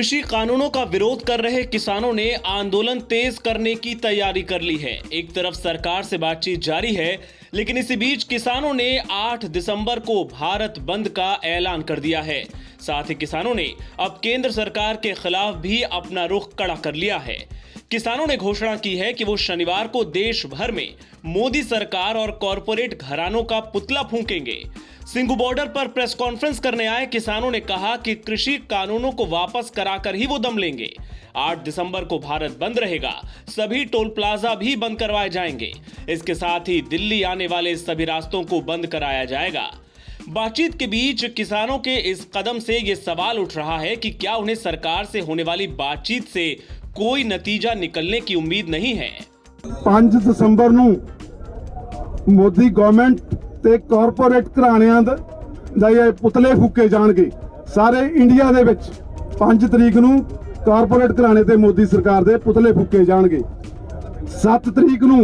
कृषि कानूनों का विरोध कर रहे किसानों ने आंदोलन तेज करने की तैयारी कर ली है। एक तरफ सरकार से बातचीत जारी है, लेकिन इसी बीच किसानों ने 8 दिसंबर को भारत बंद का ऐलान कर दिया है। साथ ही किसानों ने अब केंद्र सरकार के खिलाफ भी अपना रुख कड़ा कर लिया है। किसानों ने घोषणा की है कि वो शनिवार को देश भर में मोदी सरकार और कॉरपोरेट घरानों का पुतला फूंकेंगे। सिंघू बॉर्डर पर प्रेस कॉन्फ्रेंस करने आए किसानों ने कहा कि कृषि कानूनों को वापस कराकर ही वो दम लेंगे। 8 दिसंबर को भारत बंद रहेगा, सभी टोल प्लाजा भी बंद करवाए जाएंगे। इसके साथ ही दिल्ली आने वाले सभी रास्तों को बंद कराया जाएगा। बातचीत के बीच किसानों के इस कदम से ये सवाल उठ रहा है कि क्या उन्हें सरकार से होने वाली बातचीत से कोई नतीजा निकलने की उम्मीद नहीं है। 5 ਦਸੰਬਰ ਨੂੰ ਮੋਦੀ ਗਵਰਨਮੈਂਟ ਤੇ ਕਾਰਪੋਰੇਟ ਘਰਾਣਿਆਂ ਦਾ ਇਹ ਪੁਤਲੇ ਫੂਕੇ ਜਾਣਗੇ। ਸਾਰੇ ਇੰਡੀਆ ਦੇ ਵਿੱਚ 5 ਤਰੀਕ ਨੂੰ ਕਾਰਪੋਰੇਟ ਘਰਾਣੇ ਤੇ ਮੋਦੀ ਸਰਕਾਰ ਦੇ ਪੁਤਲੇ ਫੂਕੇ ਜਾਣਗੇ। 7 ਤਰੀਕ ਨੂੰ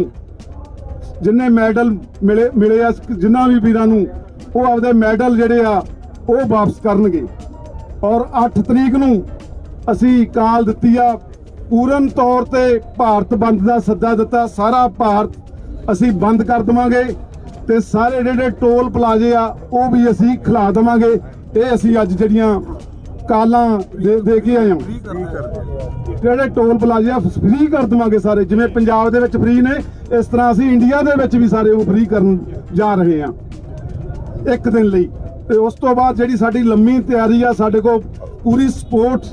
ਜਿੰਨੇ ਮੈਡਲ ਮਿਲੇ ਆ ਜਿਨ੍ਹਾਂ ਵੀ ਵੀਰਾਂ ਨੂੰ ਉਹ ਆਪਦੇ ਮੈਡਲ ਜਿਹੜੇ ਆ ਉਹ ਵਾਪਸ ਕਰਨਗੇ। ਔਰ 8 ਤਰੀਕ ਨੂੰ ਅਸੀਂ ਕਾਲ ਦਿੱਤੀ ਆ ਪੂਰਨ ਤੌਰ ਤੇ ਭਾਰਤ ਬੰਦ ਦਾ ਸੱਦਾ ਦਿੱਤਾ। ਸਾਰਾ ਭਾਰਤ ਅਸੀਂ ਬੰਦ ਕਰ ਦਵਾਂਗੇ ਤੇ ਸਾਰੇ ਜਿਹੜੇ ਟੋਲ ਪਲਾਜ਼ੇ ਆ ਉਹ ਵੀ ਅਸੀਂ ਖਿਲਾ ਦਵਾਂਗੇ। ਇਹ ਅਸੀਂ ਅੱਜ ਜਿਹੜੀਆਂ ਕਾਲਾਂ ਦੇ ਕੇ ਆਏ ਹਾਂ, ਜਿਹੜੇ ਟੋਲ ਪਲਾਜ਼ੇ ਆ ਫ੍ਰੀ ਕਰ ਦਵਾਂਗੇ ਸਾਰੇ। ਜਿਵੇਂ ਪੰਜਾਬ ਦੇ ਵਿੱਚ ਫ੍ਰੀ ਨੇ, ਇਸ ਤਰ੍ਹਾਂ ਅਸੀਂ ਇੰਡੀਆ ਦੇ ਵਿੱਚ ਵੀ ਸਾਰੇ ਉਹ ਫ੍ਰੀ ਕਰਨ ਜਾ ਰਹੇ ਹਾਂ ਇੱਕ ਦਿਨ ਲਈ। ਤੇ ਉਸ ਤੋਂ ਬਾਅਦ ਜਿਹੜੀ ਸਾਡੀ ਲੰਮੀ ਤਿਆਰੀ ਆ, ਸਾਡੇ ਕੋਲ ਪੂਰੀ ਸਪੋਰਟ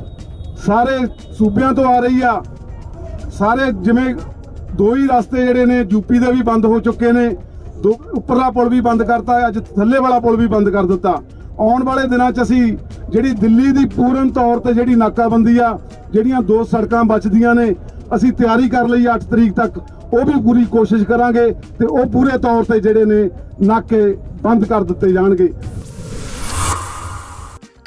ਸਾਰੇ ਸੂਬਿਆਂ ਤੋਂ ਆ ਰਹੀ ਆ। ਸਾਰੇ ਜਿਵੇਂ 2 ਹੀ ਰਸਤੇ ਜਿਹੜੇ ਨੇ ਯੂਪੀ ਦੇ ਵੀ ਬੰਦ ਹੋ ਚੁੱਕੇ ਨੇ, ਉੱਪਰਲਾ ਪੁਲ ਵੀ ਬੰਦ ਕਰਤਾ, ਅੱਜ ਥੱਲੇ ਵਾਲਾ ਪੁਲ ਵੀ ਬੰਦ ਕਰ ਦਿੱਤਾ। ਆਉਣ ਵਾਲੇ ਦਿਨਾਂ 'ਚ ਅਸੀਂ ਜਿਹੜੀ ਦਿੱਲੀ ਦੀ ਪੂਰਨ ਤੌਰ ਤੇ ਜਿਹੜੀ ਨਾਕਾਬੰਦੀ ਆ, ਜਿਹੜੀਆਂ 2 ਸੜਕਾਂ ਬਚਦੀਆਂ ਨੇ, ਅਸੀਂ ਤਿਆਰੀ ਕਰ ਲਈ 8 ਤਰੀਕ ਤੱਕ। ਉਹ ਵੀ ਪੂਰੀ ਕੋਸ਼ਿਸ਼ ਕਰਾਂਗੇ ਤੇ ਉਹ ਪੂਰੇ ਤੌਰ ਤੇ ਜਿਹੜੇ ਨੇ ਨਾਕੇ ਬੰਦ ਕਰ ਦਿੱਤੇ ਜਾਣਗੇ।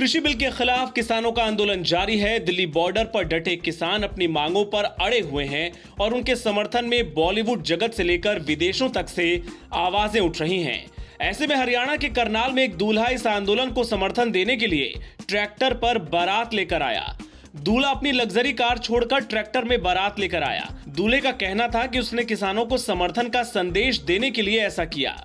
कृषि बिल के खिलाफ किसानों का आंदोलन जारी है। दिल्ली बॉर्डर पर डटे किसान अपनी मांगों पर अड़े हुए हैं और उनके समर्थन में बॉलीवुड जगत से लेकर विदेशों तक से आवाजें उठ रही हैं। ऐसे में हरियाणा के करनाल में एक दूल्हा इस आंदोलन को समर्थन देने के लिए ट्रैक्टर पर बारात लेकर आया। दूल्हा अपनी लग्जरी कार छोड़कर ट्रैक्टर में बारात लेकर आया। दूल्हे का कहना था कि उसने किसानों को समर्थन का संदेश देने के लिए ऐसा किया।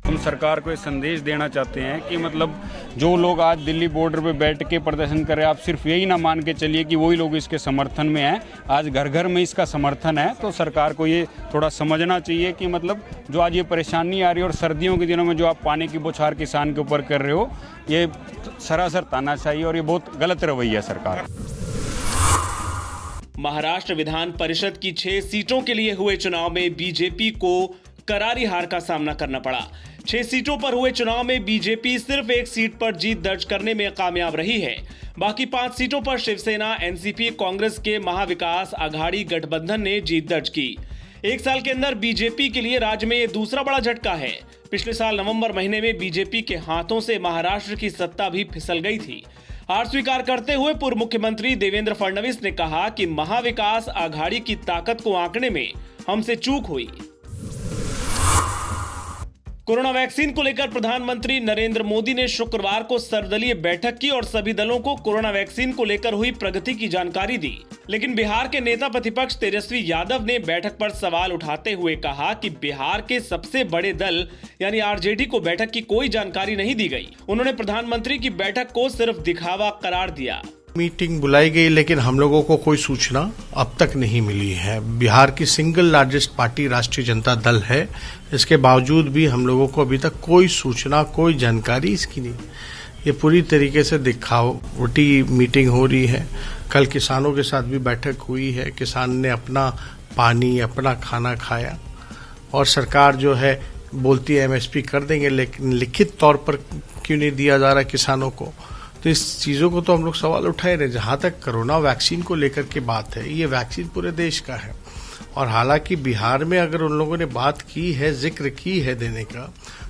हम सरकार को ये संदेश देना चाहते हैं कि मतलब जो लोग आज दिल्ली बॉर्डर पे बैठ के प्रदर्शन कर रहे हैं, आप सिर्फ यही ना मान के चलिए कि वही लोग इसके समर्थन में हैं। आज घर घर में इसका समर्थन है, तो सरकार को ये थोड़ा समझना चाहिए कि मतलब जो आज ये परेशानी आ रही है और सर्दियों के दिनों में जो आप पानी की बौछार किसान के ऊपर कर रहे हो, ये सरासर तानाशाही और ये बहुत गलत रवैया है सरकार। महाराष्ट्र विधान परिषद की 6 सीटों के लिए हुए चुनाव में बीजेपी को करारी हार का सामना करना पड़ा। 6 सीटों पर हुए चुनाव में बीजेपी सिर्फ 1 सीट पर जीत दर्ज करने में कामयाब रही है। बाकी 5 सीटों पर शिवसेना, एनसीपी, कांग्रेस के महाविकास आघाड़ी गठबंधन ने जीत दर्ज की। 1 साल के अंदर बीजेपी के लिए राज्य में यह दूसरा बड़ा झटका है। पिछले साल नवंबर महीने में बीजेपी के हाथों से महाराष्ट्र की सत्ता भी फिसल गई थी। हार स्वीकार करते हुए पूर्व मुख्यमंत्री देवेंद्र फडणवीस ने कहा कि महाविकास आघाड़ी की ताकत को आंकने में हमसे चूक हुई। कोरोना वैक्सीन को लेकर प्रधानमंत्री नरेंद्र मोदी ने शुक्रवार को सर्वदलीय बैठक की और सभी दलों को कोरोना वैक्सीन को लेकर हुई प्रगति की जानकारी दी। लेकिन बिहार के नेता प्रतिपक्ष तेजस्वी यादव ने बैठक पर सवाल उठाते हुए कहा कि बिहार के सबसे बड़े दल यानी आरजेडी को बैठक की कोई जानकारी नहीं दी गई। उन्होंने प्रधानमंत्री की बैठक को सिर्फ दिखावा करार दिया। मीटिंग बुलाई गई, लेकिन हम लोगों को कोई सूचना अब तक नहीं मिली है। बिहार की सिंगल लार्जेस्ट पार्टी राष्ट्रीय जनता दल है, इसके बावजूद भी हम लोगों को अभी तक कोई सूचना, कोई जानकारी इसकी नहीं। ये पूरी तरीके से दिखावटी मीटिंग हो रही है। कल किसानों के साथ भी बैठक हुई है, किसान ने अपना पानी, अपना खाना खाया और सरकार जो है बोलती है एमएसपी कर देंगे, लेकिन लिखित तौर पर क्यों नहीं दिया जा रहा किसानों को। तो इस चीज़ों को तो हम लोग सवाल उठाए रहे। जहाँ तक कोरोना वैक्सीन को लेकर के बात है, ये वैक्सीन पूरे देश का है और हालांकि बिहार में अगर उन लोगों ने बात की है, जिक्र की है देने का,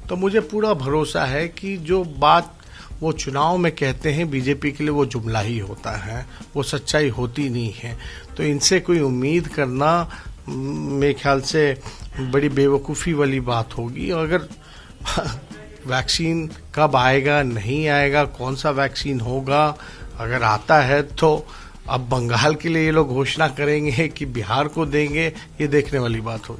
तो मुझे पूरा भरोसा है कि जो बात वो चुनाव में कहते हैं बीजेपी के लिए वो जुमला ही होता है, वो सच्चाई होती नहीं है। तो इनसे कोई उम्मीद करना मेरे ख्याल से बड़ी बेवकूफ़ी वाली बात होगी। अगर वैक्सीन कब आएगा, नहीं आएगा, कौन सा वैक्सीन होगा, अगर आता है तो अब बंगाल के लिए ये लोग घोषणा करेंगे कि बिहार को देंगे, ये देखने वाली बात हो।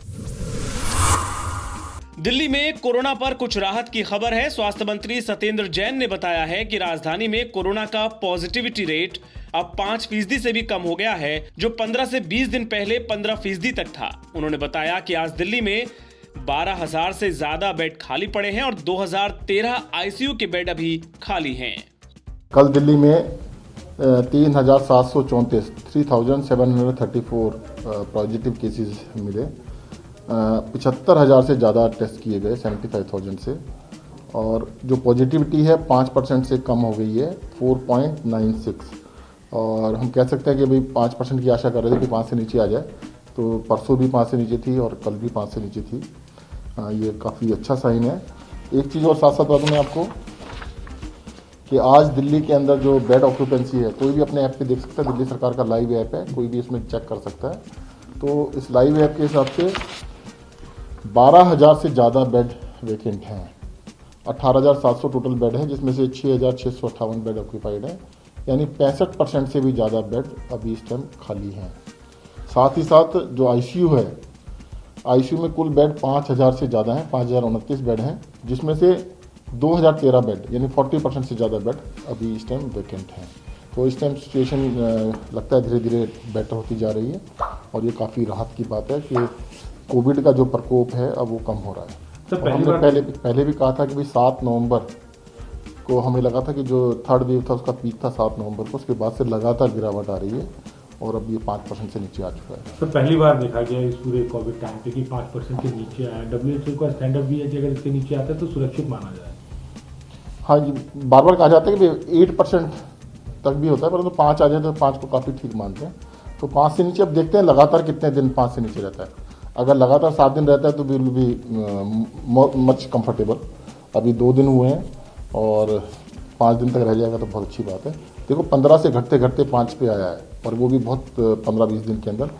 दिल्ली में कोरोना पर कुछ राहत की खबर है। स्वास्थ्य मंत्री सत्येंद्र जैन ने बताया है कि राजधानी में कोरोना का पॉजिटिविटी रेट अब 5% से भी कम हो गया है, जो 15 से 20 दिन पहले 15% तक था। उन्होंने बताया कि आज दिल्ली में 12,000 से ज्यादा बेड खाली पड़े हैं और 2013 आईसीयू के बेड अभी खाली हैं। कल दिल्ली में 3,734 3,734 पॉजिटिव केसेस मिले। 75,000 से ज़्यादा टेस्ट किए गए 75,000 से, और जो पॉजिटिविटी है 5% से कम हो गई है 4.96। और हम कह सकते हैं कि भाई 5% की आशा कर रहे थे कि 5 से नीचे आ जाए, तो परसों भी 5 से नीचे थी और कल भी 5 से नीचे थी। ये काफ़ी अच्छा साइन है। एक चीज़ और साथ साथ बता दूँ मैं आपको कि आज दिल्ली के अंदर जो बेड ऑक्यूपेंसी है, कोई भी अपने ऐप पे देख सकता है। दिल्ली सरकार का लाइव ऐप है, कोई भी इसमें चेक कर सकता है। तो इस लाइव ऐप के हिसाब से 12,000 से ज़्यादा बेड वेकेंट हैं। 18,700 टोटल बेड हैं, जिसमें से 6,658 बेड ऑक्यूपाइड हैं, यानी 65% से भी ज़्यादा बेड अभी इस टाइम खाली हैं। साथ ही साथ जो आईसीयू है, आईसीयू में कुल बेड 5,000 से ज़्यादा हैं, 5,029 बेड हैं, जिसमें से 2,013 बेड यानी 40% से ज़्यादा बेड अभी इस टाइम वेकेंट हैं। तो इस टाइम सिचुएशन लगता है धीरे धीरे बेटर होती जा रही है, और ये काफ़ी राहत की बात है कि कोविड का जो प्रकोप है अब वो कम हो रहा है। और हमने पहले भी कहा था कि भाई 7 नवंबर को हमें लगा था कि जो थर्ड वेव था उसका पीक था 7 नवंबर को, उसके बाद से लगातार गिरावट आ रही है और अब ये 5% से नीचे आ चुका है। तो पहली बार देखा गया इस पूरे कोविड टाइम पे कि 5% के नीचे आया। WHO का स्टैंडर्ड भी है कि अगर इसके नीचे आता है तो सुरक्षित माना जाए। हाँ जी, बार बार कहा जाता है कि 8% तक भी होता है, परंतु 5 आ जाए तो 5 को काफ़ी ठीक मानते हैं। तो 5 से नीचे अब देखते हैं लगातार कितने दिन 5 से नीचे रहता है। अगर लगातार 7 दिन रहता है तो विल बी मच कंफर्टेबल। अभी 2 दिन हुए हैं और 5 दिन तक रह जाएगा तो बहुत अच्छी बात है। देखो 15 से घटते घटते 5 पे आया है, और वो भी बहुत 15-20 दिन के अंदर।